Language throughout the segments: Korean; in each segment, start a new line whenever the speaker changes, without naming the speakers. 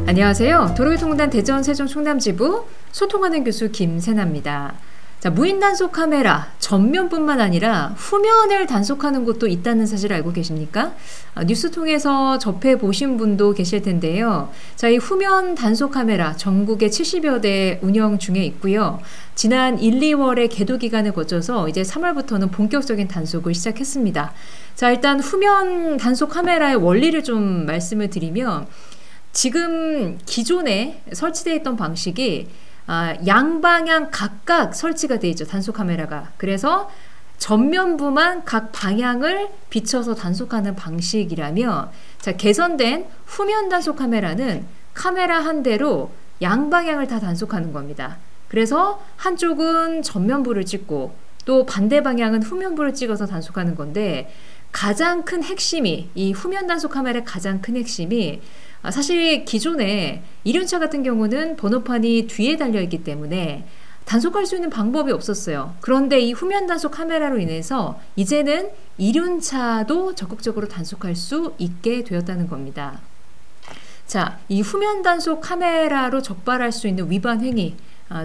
안녕하세요. 도로교통공단 대전 세종 충남지부 소통하는 교수 김세나입니다. 자, 무인 단속 카메라 전면뿐만 아니라 후면을 단속하는 곳도 있다는 사실 알고 계십니까? 뉴스 통해서 접해 보신 분도 계실 텐데요. 자, 이 후면 단속 카메라 전국에 70여 대 운영 중에 있고요. 지난 1, 2월의 계도 기간을 거쳐서 이제 3월부터는 본격적인 단속을 시작했습니다. 자, 일단 후면 단속 카메라의 원리를 좀 말씀을 드리면, 지금 기존에 설치되어 있던 방식이 양방향 각각 설치가 되어 있죠. 단속 카메라가. 그래서 전면부만 각 방향을 비춰서 단속하는 방식이라면, 자, 개선된 후면 단속 카메라는 카메라 한 대로 양방향을 다 단속하는 겁니다. 그래서 한쪽은 전면부를 찍고 또 반대 방향은 후면부를 찍어서 단속하는 건데, 가장 큰 핵심이, 이 후면 단속 카메라의 가장 큰 핵심이, 사실 기존에 이륜차 같은 경우는 번호판이 뒤에 달려있기 때문에 단속할 수 있는 방법이 없었어요. 그런데 이 후면 단속 카메라로 인해서 이제는 이륜차도 적극적으로 단속할 수 있게 되었다는 겁니다. 자, 이 후면 단속 카메라로 적발할 수 있는 위반 행위,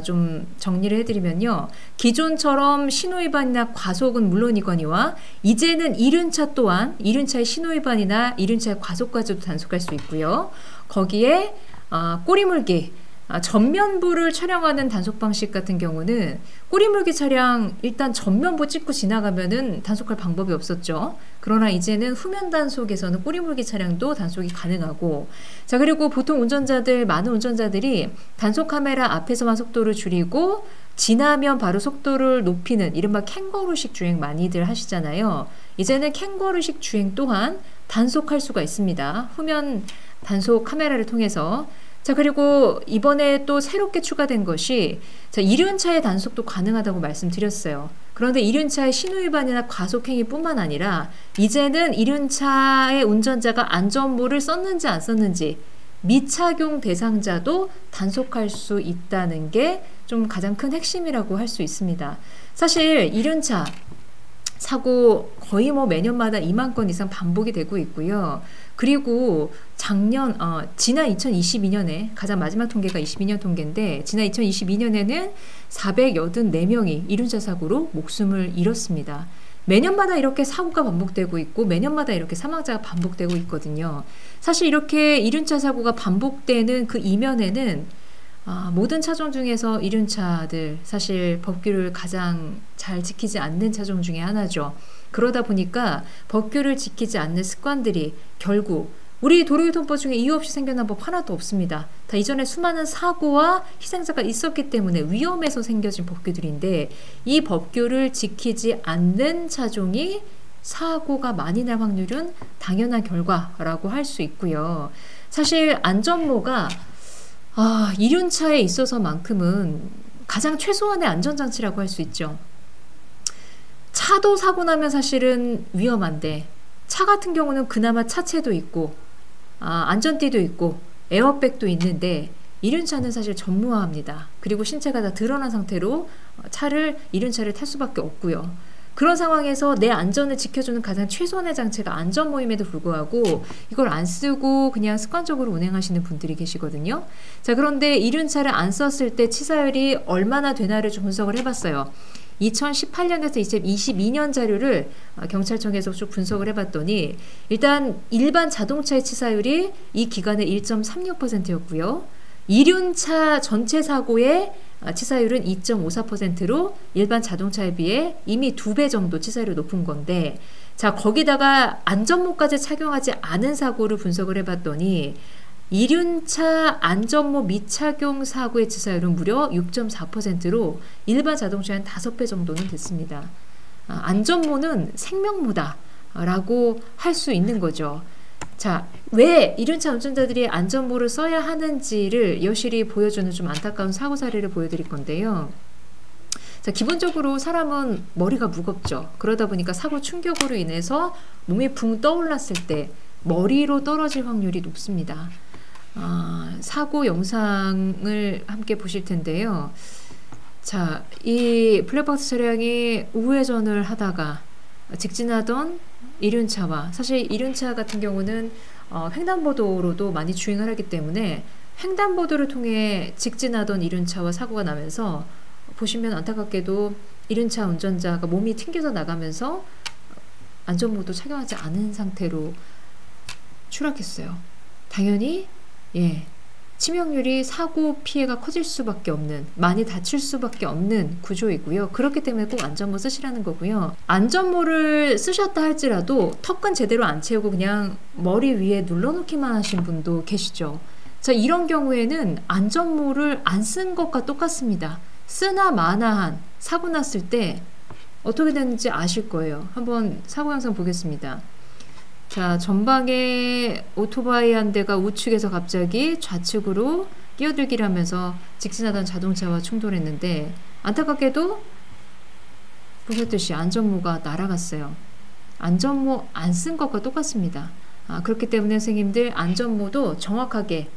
좀 정리를 해드리면요. 기존처럼 신호위반이나 과속은 물론이거니와 이제는 이륜차 또한 이륜차의 신호위반이나 이륜차의 과속까지도 단속할 수 있고요. 거기에 꼬리물기, 전면부를 촬영하는 단속 방식 같은 경우는 꼬리물기 차량 일단 전면부 찍고 지나가면은 단속할 방법이 없었죠. 그러나 이제는 후면 단속에서는 꼬리물기 차량도 단속이 가능하고, 자, 그리고 보통 많은 운전자들이 단속 카메라 앞에서만 속도를 줄이고 지나면 바로 속도를 높이는 이른바 캥거루식 주행 많이들 하시잖아요. 이제는 캥거루식 주행 또한 단속할 수가 있습니다. 후면 단속 카메라를 통해서. 자, 그리고 이번에 또 새롭게 추가된 것이, 자, 이륜차의 단속도 가능하다고 말씀드렸어요. 그런데 이륜차의 신호위반이나 과속행위 뿐만 아니라 이제는 이륜차의 운전자가 안전모를 썼는지 안 썼는지 미착용 대상자도 단속할 수 있다는 게 좀 가장 큰 핵심이라고 할 수 있습니다. 사실 이륜차 사고 거의 매년마다 2만 건 이상 반복이 되고 있고요. 그리고 지난 2022년에 가장 마지막 통계가 22년 통계인데, 지난 2022년에는 484명이 이륜차 사고로 목숨을 잃었습니다. 매년마다 이렇게 사고가 반복되고 있고 매년마다 이렇게 사망자가 반복되고 있거든요. 사실 이렇게 이륜차 사고가 반복되는 그 이면에는 모든 차종 중에서 이륜차들 사실 법규를 가장 잘 지키지 않는 차종 중에 하나죠. 그러다 보니까 법규를 지키지 않는 습관들이 결국 우리 도로교통법 중에 이유 없이 생겨난 법 하나도 없습니다. 다 이전에 수많은 사고와 희생자가 있었기 때문에 위험해서 생겨진 법규들인데, 이 법규를 지키지 않는 차종이 사고가 많이 날 확률은 당연한 결과라고 할 수 있고요. 사실 안전모가 이륜차에 있어서만큼은 가장 최소한의 안전장치라고 할 수 있죠. 차도 사고 나면 사실은 위험한데, 차 같은 경우는 그나마 차체도 있고 안전띠도 있고 에어백도 있는데, 이륜차는 사실 전무합니다. 그리고 신체가 다 드러난 상태로 이륜차를 탈 수밖에 없고요. 그런 상황에서 내 안전을 지켜주는 가장 최소한의 장치가 안전모임에도 불구하고 이걸 안 쓰고 그냥 습관적으로 운행하시는 분들이 계시거든요. 자, 그런데 이륜차를 안 썼을 때 치사율이 얼마나 되나를 좀 분석을 해봤어요. 2018년에서 2022년 자료를 경찰청에서 쭉 분석을 해봤더니, 일단 일반 자동차의 치사율이 이 기간에 1.36%였고요. 이륜차 전체 사고의 치사율은 2.54%로 일반 자동차에 비해 이미 2배 정도 치사율이 높은 건데, 자, 거기다가 안전모까지 착용하지 않은 사고를 분석을 해봤더니 이륜차 안전모 미착용 사고의 치사율은 무려 6.4%로 일반 자동차의 한 5배 정도는 됐습니다. 안전모는 생명모다 라고 할 수 있는 거죠. 자, 왜 이륜차 운전자들이 안전모를 써야 하는지를 여실히 보여주는 좀 안타까운 사고 사례를 보여드릴 건데요. 자, 기본적으로 사람은 머리가 무겁죠. 그러다 보니까 사고 충격으로 인해서 몸이 붕 떠올랐을 때 머리로 떨어질 확률이 높습니다. 사고 영상을 함께 보실 텐데요. 자, 이 블랙박스 차량이 우회전을 하다가 직진하던 이륜차와, 사실 이륜차 같은 경우는 횡단보도로도 많이 주행을 하기 때문에 횡단보도를 통해 직진하던 이륜차와 사고가 나면서 보시면 안타깝게도 이륜차 운전자가 몸이 튕겨져 나가면서 안전모도 착용하지 않은 상태로 추락했어요. 당연히 치명률이 사고 피해가 커질 수밖에 없는, 많이 다칠 수밖에 없는 구조이고요. 그렇기 때문에 꼭 안전모 쓰시라는 거고요. 안전모를 쓰셨다 할지라도 턱은 제대로 안 채우고 그냥 머리 위에 눌러놓기만 하신 분도 계시죠. 자, 이런 경우에는 안전모를 안 쓴 것과 똑같습니다. 쓰나 마나한 사고 났을 때 어떻게 되는지 아실 거예요. 한번 사고 영상 보겠습니다. 자, 전방에 오토바이 한 대가 우측에서 갑자기 좌측으로 끼어들기를 하면서 직진하던 자동차와 충돌했는데 안타깝게도 보셨듯이 안전모가 날아갔어요. 안전모 안 쓴 것과 똑같습니다. 그렇기 때문에 선생님들 안전모도 정확하게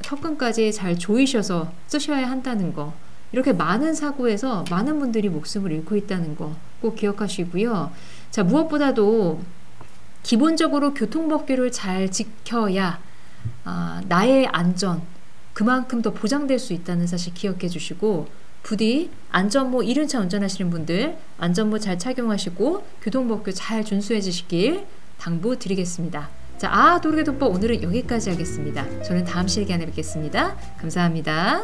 턱끈까지 잘 조이셔서 쓰셔야 한다는 거, 이렇게 많은 사고에서 많은 분들이 목숨을 잃고 있다는 거 꼭 기억하시고요. 자, 무엇보다도 기본적으로 교통법규를 잘 지켜야 나의 안전 그만큼 더 보장될 수 있다는 사실 기억해 주시고, 부디 안전모 이륜차 운전하시는 분들 안전모 잘 착용하시고 교통법규 잘 준수해 주시길 당부드리겠습니다. 자, 도로교통법 오늘은 여기까지 하겠습니다. 저는 다음 시간에 뵙겠습니다. 감사합니다.